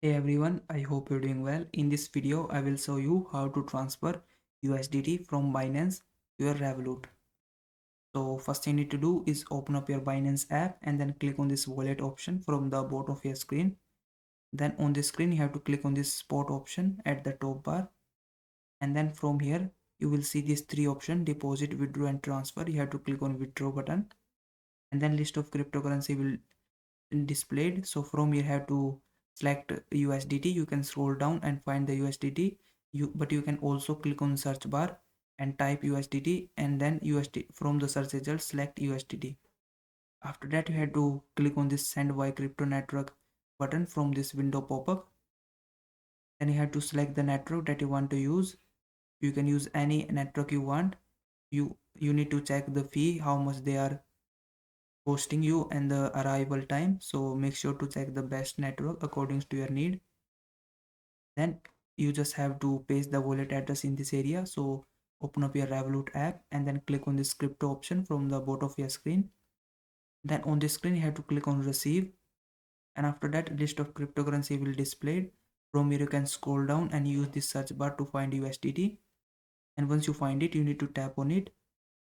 Hey everyone, I hope you're doing well. In this video, I will show you how to transfer USDT from Binance to your Revolut. So first thing you need to do is open up your Binance app and then click on this wallet option from the bottom of your screen. Then on the screen, you have to click on this spot option at the top bar. And then from here, you will see these three options: deposit, withdraw and transfer. You have to click on withdraw button. And then list of cryptocurrency will displayed. So from here you have to select USDT. You can scroll down and find the USDT. But you can also click on search bar and type USDT, and then USD from the search result select USDT. After that you have to click on this send via crypto network button from this window pop-up. Then you have to select the network that you want to use. You can use any network you want. You need to check the fee, how much they are hosting you, and the arrival time. So make sure to check the best network according to your need. Then you just have to paste the wallet address in this area. So open up your Revolut app and then click on this crypto option from the bottom of your screen. Then on this screen you have to click on receive, and after that list of cryptocurrency will display. From here you can scroll down and use this search bar to find USDT, and once you find it you need to tap on it,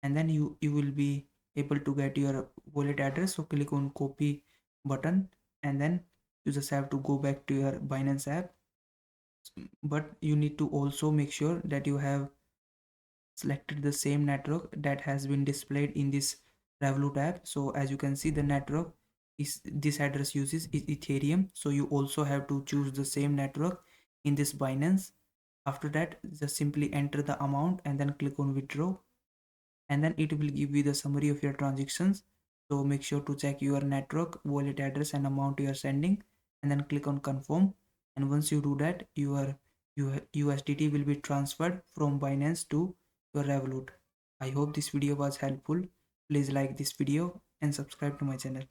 and then you will be able to get your wallet address. So click on copy button, and then you just have to go back to your Binance app. But you need to also make sure that you have selected the same network that has been displayed in this Revolut app. So as you can see, the network is this address uses is Ethereum. So you also have to choose the same network in this Binance. After that, just simply enter the amount and then click on withdraw, and then it will give you the summary of your transactions. So make sure to check your network, wallet address and amount you are sending, and then click on confirm. And once you do that, your USDT will be transferred from Binance to your Revolut. I hope this video was helpful. Please like this video and subscribe to my channel.